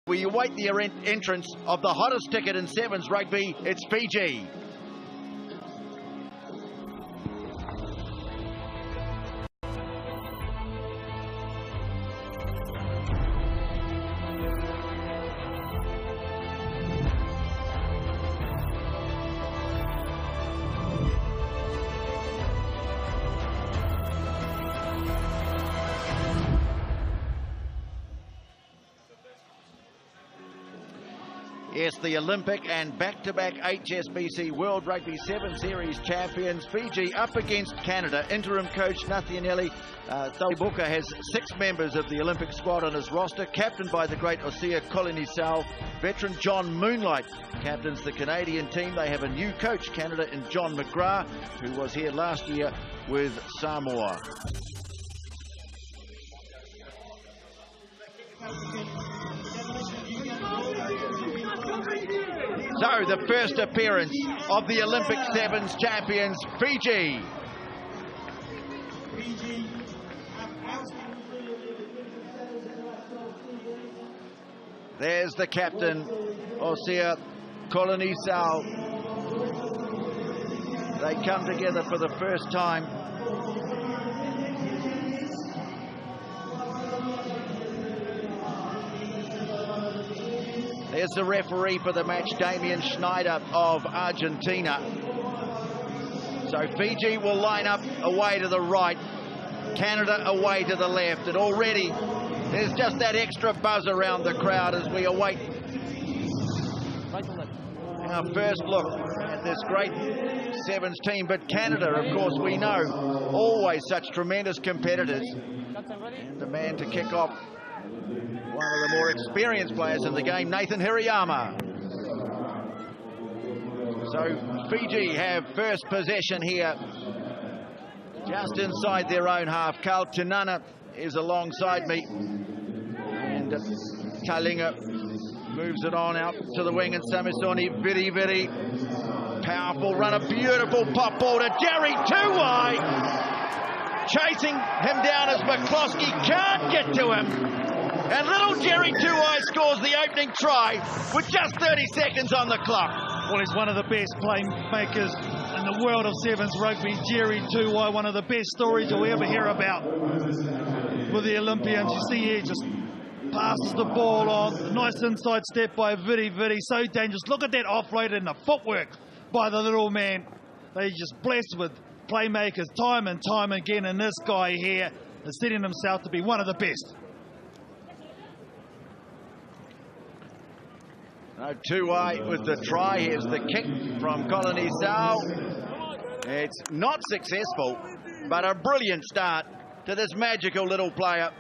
We await the entrance of the hottest ticket in sevens rugby. It's Fiji. Yes, the Olympic and back-to-back HSBC World Rugby 7 Series champions, Fiji up against Canada. Interim coach Nathianelli Taubuka has 6 members of the Olympic squad on his roster, captained by the great Osea Kolonisau. Veteran John Moonlight captains the Canadian team. They have a new coach, Canada, in John McGrath, who was here last year with Samoa. So, the first appearance of the Olympic Sevens champions, Fiji. There's the captain, Osea Kolonisau. They come together for the first time. There's the referee for the match, Damien Schneider of Argentina. So Fiji will line up away to the right, Canada away to the left, and already there's just that extra buzz around the crowd as we await our first look at this great sevens team. But Canada, of course, we know, always such tremendous competitors. And the man to kick off, one of the more experienced players in the game, Nathan Hirayama. So Fiji have first possession here, just inside their own half. Carl Tinana is alongside me, and Talinga moves it on out to the wing, and Samisoni, very powerful run, a beautiful pop ball to Jerry Tuwai. Chasing him down as McCloskey can't get to him. And little Jerry Tuwai scores the opening try with just 30 seconds on the clock. Well, he's one of the best playmakers in the world of sevens rugby. Jerry Tuwai, one of the best stories you'll ever hear about with the Olympians. You see here, just passes the ball on. Nice inside step by Vidi, so dangerous. Look at that offload and the footwork by the little man. They just blessed with playmakers time and time again, and this guy here is setting himself to be one of the best. No, Tuwai with the try. Here's the kick from Kolonisau. It's not successful, but a brilliant start to this magical little player.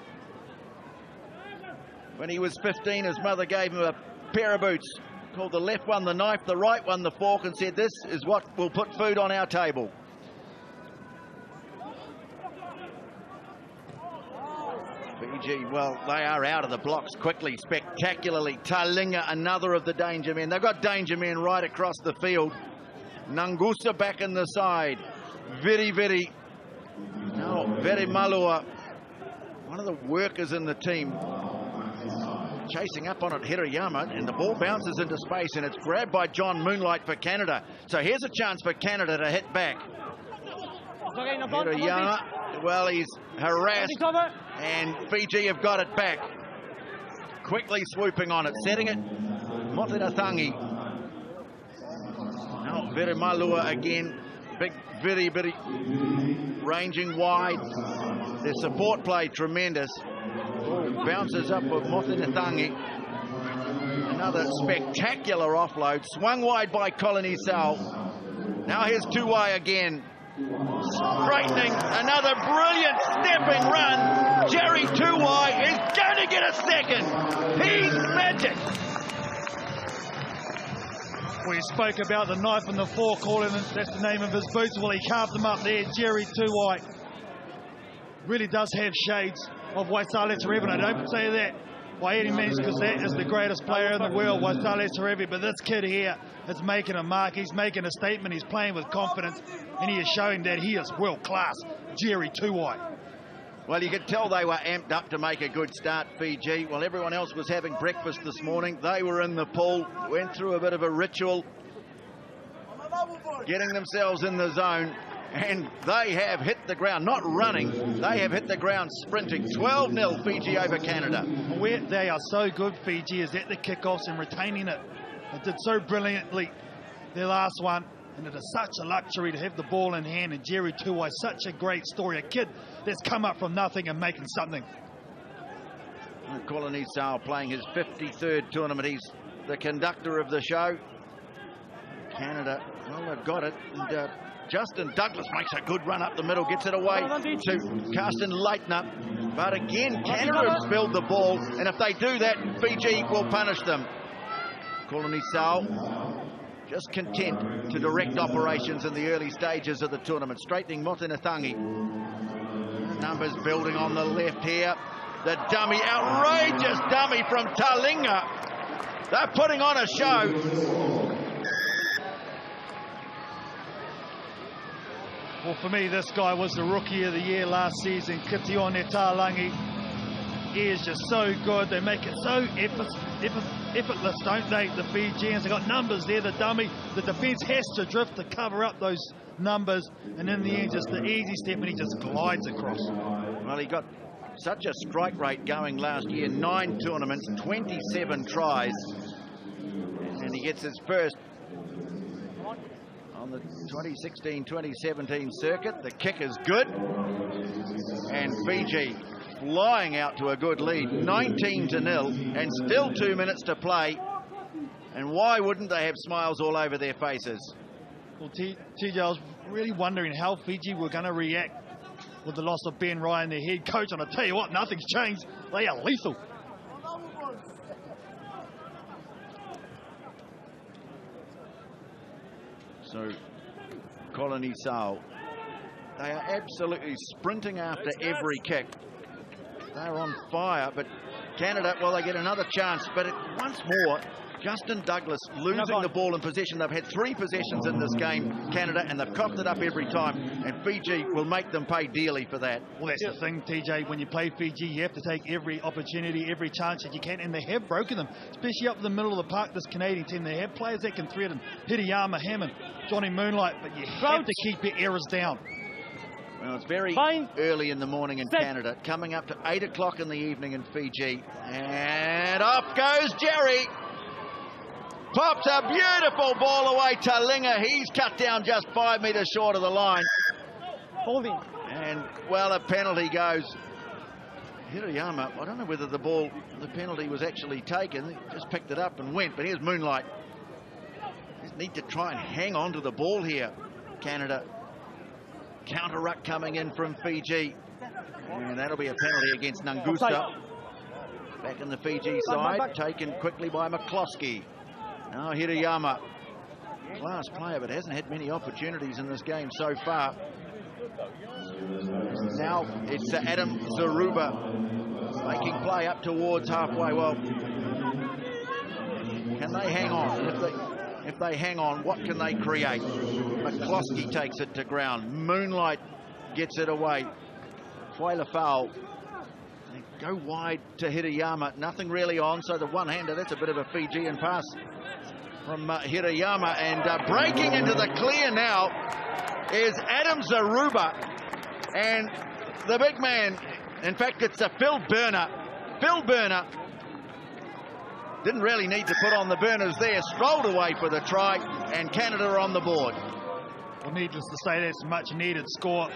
When he was 15, his mother gave him a pair of boots, called the left one the knife, the right one the fork, and said, "This is what will put food on our table." Fiji, well, they are out of the blocks quickly, spectacularly. Talinga, another of the danger men. They've got danger men right across the field. Nangusa back in the side. Vidi. No, Veri Malua, one of the workers in the team, chasing up on it, Hirayama, and the ball bounces into space, and it's grabbed by John Moonlight for Canada. So here's a chance for Canada to hit back. Hirayama, well, he's harassed, and Fiji have got it back. Quickly swooping on it, setting it, Motenathangi. Now Veri Malua again, big Viri, ranging wide. Their support play tremendous. Bounces up with Motenathangi. Another spectacular offload, swung wide by Kolonisau. Now here's Tuwai again. Straightening, another brilliant stepping run. Jerry Tuwai is going to get a second. He's magic. We spoke about the knife and the fork, calling it, that's the name of his boots. Well, he carved them up there. Jerry Tuwai really does have shades of Waisale Terevi, and I don't say that by any means, because that is the greatest player in the world, Waisale Terevi. But this kid here is making a mark. He's making a statement. He's playing with confidence, and he is showing that he is world class. Jerry Tuwai. Well, you could tell they were amped up to make a good start, Fiji. While everyone else was having breakfast this morning, they were in the pool, went through a bit of a ritual, getting themselves in the zone, and they have hit the ground, not running, they have hit the ground sprinting. 12-0 Fiji over Canada. Where they are so good, Fiji, is at the kickoffs and retaining it. They did so brilliantly their last one, and it is such a luxury to have the ball in hand, and Jerry Tuwai, such a great story, a kid that's come up from nothing and making something. Colony Sale playing his 53rd tournament. He's the conductor of the show. Canada, well, they've got it. And Justin Douglas makes a good run up the middle, gets it away to Carsten Leitner. But again, Canada have spilled the ball, and if they do that, Fiji will punish them. Colony Sale just content to direct operations in the early stages of the tournament, straightening Motunatangi. Numbers building on the left here. The dummy, outrageous dummy from Talinga. They're putting on a show. Well, for me, this guy was the Rookie of the Year last season, Kitione Talangi. He is just so good. They make it so effortless, don't they, the Fijians? They've got numbers there, the dummy. The defence has to drift to cover up those numbers, and in the end, just the easy step, and he just glides across. Well, he got such a strike rate going last year, 9 tournaments, 27 tries, and he gets his first on the 2016-2017 circuit. The kick is good, and Fiji flying out to a good lead, 19-0, and still 2 minutes to play. And why wouldn't they have smiles all over their faces? Well, TJ, I was really wondering how Fiji were going to react with the loss of Ben Ryan, their head coach. And I tell you what, nothing's changed. They are lethal. So, Colony Sale, they are absolutely sprinting after every kick. They're on fire, but Canada, well, they get another chance, but once more, Justin Douglas losing the ball in possession. They've had 3 possessions in this game, Canada, and they've coughed it up every time, and Fiji will make them pay dearly for that. Well, that's the thing, TJ. When you play Fiji, you have to take every opportunity, every chance that you can, and they have broken them, especially up the middle of the park, this Canadian team. They have players that can threaten Hirayama, Hammond, Johnny Moonlight, but you have to keep your errors down. Well, it's very early in the morning in Canada, coming up to 8 o'clock in the evening in Fiji, and off goes Jerry. Pops a beautiful ball away to Talinga. He's cut down just 5 metres short of the line. Holding. And, well, a penalty goes. Hirayama, I don't know whether the penalty was actually taken. He just picked it up and went, but here's Moonlight. Just need to try and hang on to the ball here, Canada. Counter ruck coming in from Fiji. And that'll be a penalty against Nangusa. Back in the Fiji side, taken quickly by McCloskey. Now Hirayama, class player, but hasn't had many opportunities in this game so far. Now it's Adam Zaruba making play up towards halfway. Well, can they hang on? If they hang on, what can they create? McCloskey takes it to ground. Moonlight gets it away. Fuela foul. They go wide to Hirayama. Nothing really on, so the one-hander, that's a bit of a Fijian pass from Hirayama. And breaking into the clear now is Adam Zaruba. And the big man, in fact, it's a Phil Burner. Phil Burner didn't really need to put on the burners there. Strolled away for the try, and Canada are on the board. Well, needless to say, that's a much-needed score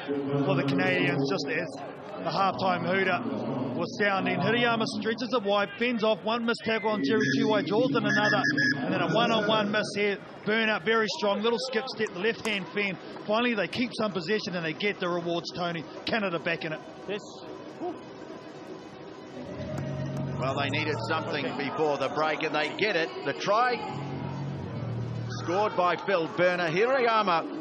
for the Canadians, just as the halftime hooter was sounding. Hirayama stretches it wide, fends off, one missed tackle on Jerry Tuwai, draws in another, and then a one-on-one miss here. Burner, very strong, little skip step, the left-hand fend. Finally, they keep some possession and they get the rewards, Tony. Canada back in it. Yes. Well, they needed something before the break, and they get it. The try scored by Phil Burner. Hirayama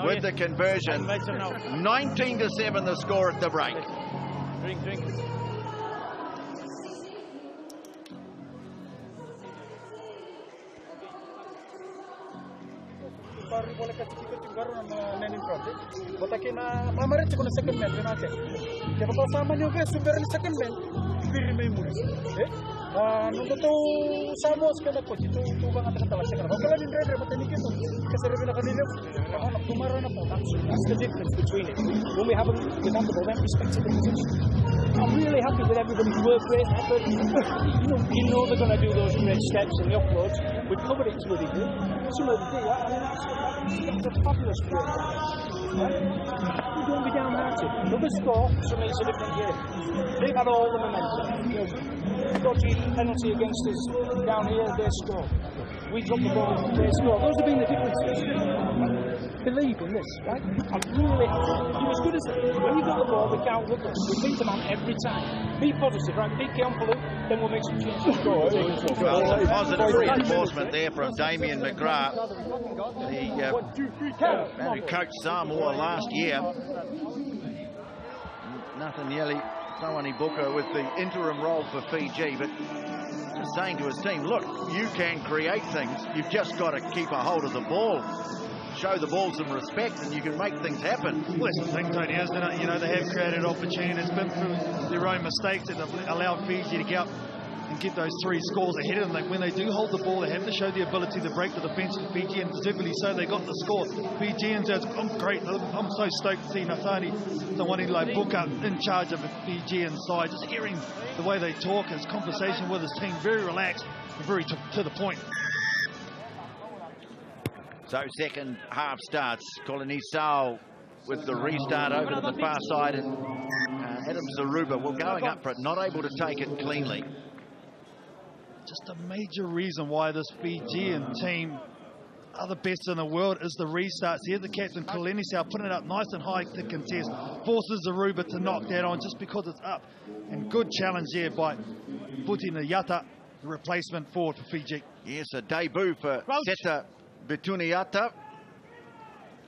with the conversion. 19-7 the score at the break. Drink. pari boleh kasi kita tinggal na nanin project. Bota que na mamaret ko na second man na natin. Kaya pa sama niyo guys super ni second man. Piri may muli. Nung to samo sa kana ko dito to bang at katawa sa kana. Wala din driver ba tani kito. Kasi rin na kanila. Ako kumara na po. That's the difference between it. When we have a without the ball, we respect the position. I'm really happy with everybody's work rate, effort. You know they're going to do those great steps and the offloads. We've covered it really good. Some of them do that. I mean, that's fabulous work. Right? You don't be downhearted. Another score, suddenly it's a different game. They've had all the momentum. Dodgy penalty against us down here, they score. We drop the ball, they score. Those have been the differences. Believe in this, right? I'm really happy. You're as good as when you got the ball, we can't look us. We beat them out every time. Be positive, right? Be careful, then we'll make some changes. Well, some positive reinforcement there from Damien McGrath, who coached Samoa last year. Nathanieli Tawani-Buka with the interim role for Fiji, but just saying to his team, look, you can create things. You've just got to keep a hold of the ball. Show the ball some respect and you can make things happen. Well, that's the thing, Tony, isn't it? You know, they have created opportunities. It's been through their own mistakes that have allowed Fiji to get up and get those 3 scores ahead of them. When they do hold the ball, they have to show the ability to break the defence of Fiji, and deservedly so they got the score. Fijians, I'm great. I'm so stoked to see Nathani Tawani-Buka in charge of the Fijian side. Just hearing the way they talk, his conversation with his team, very relaxed and very to the point. So second half starts. Kolonisau with the restart over to the far side, and Adam Zaruba, well, going up for it, not able to take it cleanly. Just a major reason why this Fijian team are the best in the world is the restarts. Here's the captain, Kolonisau, putting it up nice and high to contest. Forces Zaruba to knock that on just because it's up. And good challenge there by Putina Yata, the replacement forward for Fiji. Yes, a debut for Seta Bituniata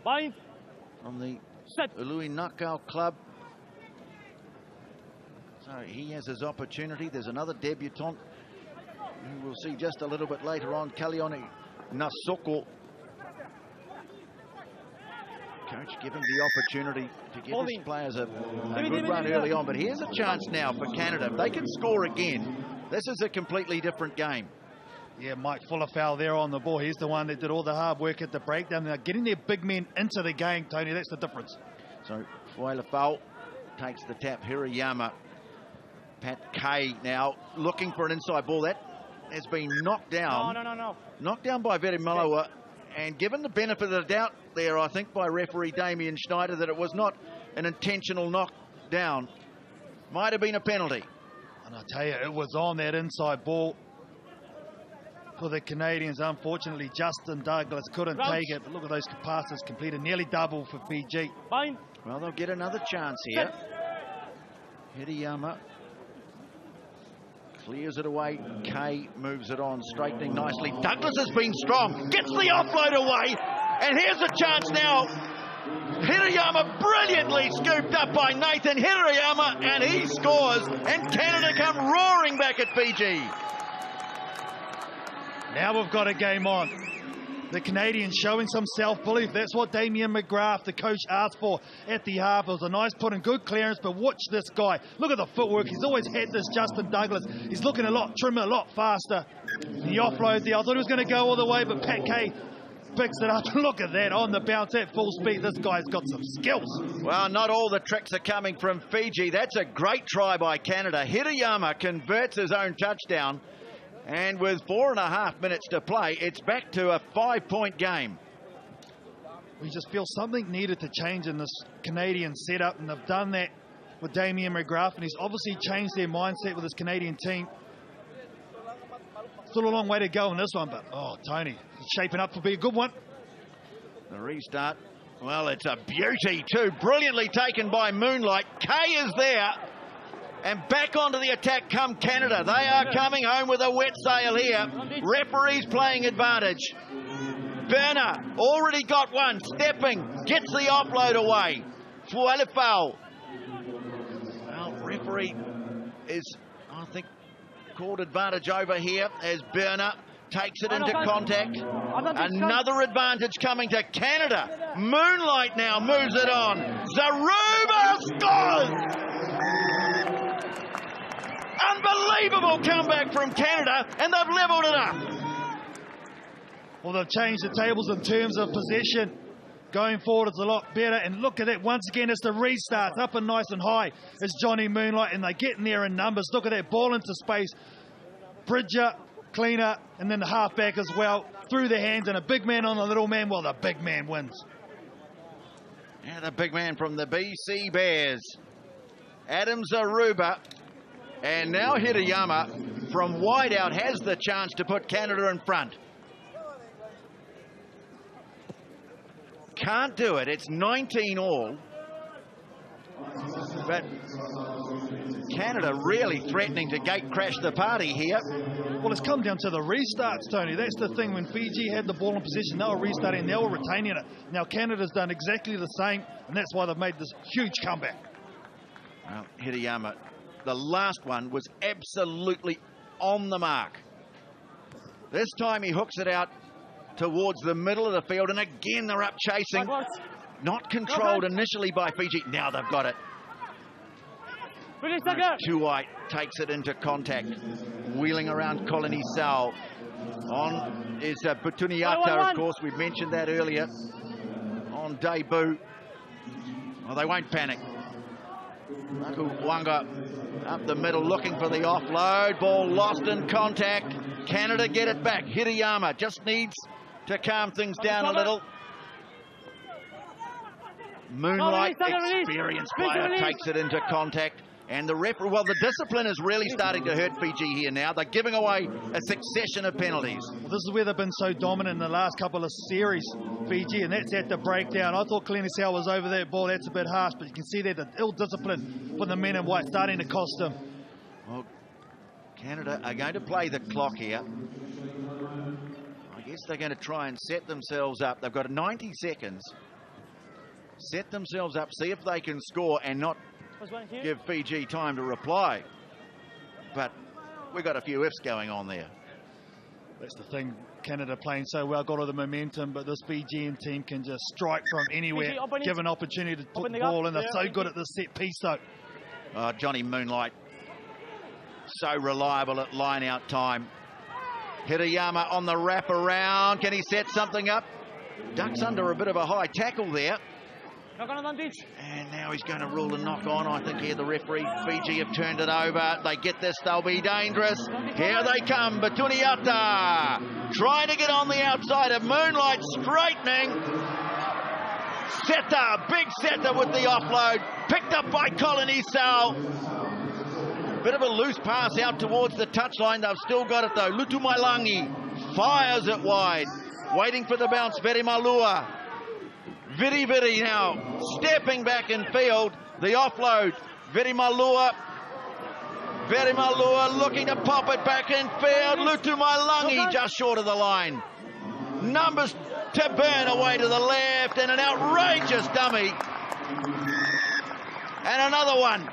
from the Ului Nakau club. So he has his opportunity. There's another debutant who we'll see just a little bit later on, Kalioni Nasoko. Coach giving the opportunity to give his players a good run early on. But here's a chance now for Canada. If they can score again, this is a completely different game. Yeah, Mike Fullerfowl there on the ball. He's the one that did all the hard work at the breakdown. They're getting their big men into the game, Tony. That's the difference. So Fullerfowl takes the tap. Hirayama. Pat Kay now looking for an inside ball. That has been knocked down. No. Knocked down by Verimaloa. And given the benefit of the doubt there, I think, by referee Damien Schneider, that it was not an intentional knockdown. Might have been a penalty. And I tell you, it was on that inside ball for the Canadians. Unfortunately, Justin Douglas couldn't take it. But look at those passes completed. Nearly double for Fiji. Fine. Well, they'll get another chance here. Hirayama clears it away. Kay moves it on, straightening nicely. Douglas has been strong. Gets the offload away. And here's a chance now. Hirayama brilliantly scooped up by Nathan Hirayama, and he scores. And Canada come roaring back at Fiji. Now we've got a game on. The Canadians showing some self-belief. That's what Damien McGrath, the coach, asked for at the half. It was a nice put and good clearance, but watch this guy. Look at the footwork. He's always had this, Justin Douglas. He's looking a lot trimmer, a lot faster. The offload there, I thought he was going to go all the way, but Pat Kay picks it up. Look at that, on the bounce at full speed. This guy's got some skills. Well, not all the tricks are coming from Fiji. That's a great try by Canada. Hirayama converts his own touchdown. And with 4.5 minutes to play, it's back to a 5-point game. We just feel something needed to change in this Canadian setup, and they've done that with Damien McGrath, and he's obviously changed their mindset with his Canadian team. Still a long way to go in this one, but, oh, Tony, it's shaping up to be a good one. The restart, well, it's a beauty too. Brilliantly taken by Moonlight. Kay is there. And back onto the attack come Canada. They are coming home with a wet sail here. Referees playing advantage. Berner already got one. Stepping. Gets the offload away. Fuelefau. Well, referee is, I think, called advantage over here as Berner takes it into contact. Another advantage coming to Canada. Moonlight now moves it on. Zaruba scores! Unbelievable comeback from Canada, and they've levelled it up. Well, they've changed the tables in terms of possession. Going forward, it's a lot better. And look at that. Once again, it's the restarts. Up and nice and high is Johnny Moonlight, and they get in there in numbers. Look at that ball into space. Bridger, cleaner, and then the halfback as well. Through the hands, and a big man on the little man. Well, the big man wins. Yeah, the big man from the BC Bears. Adam Zaruba. And now Hirayama from wide out has the chance to put Canada in front. Can't do it. It's 19 all. But Canada really threatening to gate crash the party here. Well, it's come down to the restarts, Tony. That's the thing. When Fiji had the ball in position, they were restarting, they were retaining it. Now Canada's done exactly the same, and that's why they've made this huge comeback. Well, Hirayama, the last one was absolutely on the mark. This time he hooks it out towards the middle of the field, and again they're up chasing. Not controlled initially by Fiji. Now they've got it. Tuai takes it into contact. Wheeling around Colony Sal. On is Butuniata, of course. We mentioned that earlier. On debut. Well, they won't panic. Wanga up the middle looking for the offload. Ball lost in contact. Canada get it back. Hirayama just needs to calm things down a little. Moonlight, experienced player, takes it into contact. And the referee, well, the discipline is really starting to hurt Fiji here now. They're giving away a succession of penalties. Well, this is where they've been so dominant in the last couple of series, Fiji, and that's at the breakdown. I thought Clenisel was over that ball. That's a bit harsh, but you can see that the ill discipline for the men in white starting to cost them. Well, Canada are going to play the clock here. I guess they're going to try and set themselves up. They've got 90 seconds. Set themselves up, see if they can score and not give Fiji time to reply. But we've got a few ifs going on there. That's the thing. Canada playing so well, got all the momentum, but this Fijian team can just strike from anywhere, give an opportunity to put the ball in. They're so good at this set piece, though. Johnny Moonlight, so reliable at line-out time. Hirayama on the wrap around. Can he set something up? Ducks under a bit of a high tackle there. And now he's going to rule a knock on. I think here the referee, Fiji have turned it over. They get this, they'll be dangerous. Here they come, Butuniata trying to get on the outside of Moonlight, straightening. Seta, big Seta with the offload, picked up by Colony Sal. Bit of a loose pass out towards the touchline. They've still got it though. Lutumailangi fires it wide, waiting for the bounce. Verimalua. Viri now stepping back in field. The offload. Verimalua looking to pop it back in field. Lutumailangi just short of the line. Numbers to burn away to the left, and an outrageous dummy. And another one.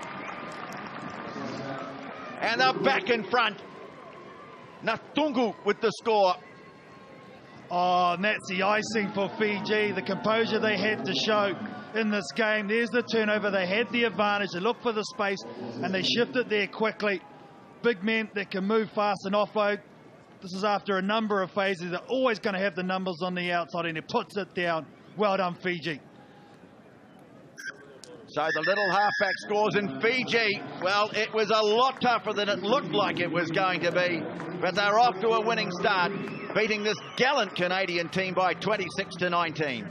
And they're back in front. Natungu with the score. Oh, and that's the icing for Fiji, the composure they had to show in this game. There's the turnover. They had the advantage. They looked for the space, and they shifted there quickly. Big men that can move fast and offload. This is after a number of phases. They're always going to have the numbers on the outside, and he puts it down. Well done, Fiji. So the little halfback scores in Fiji. Well, it was a lot tougher than it looked like it was going to be. But they're off to a winning start, beating this gallant Canadian team by 26-19.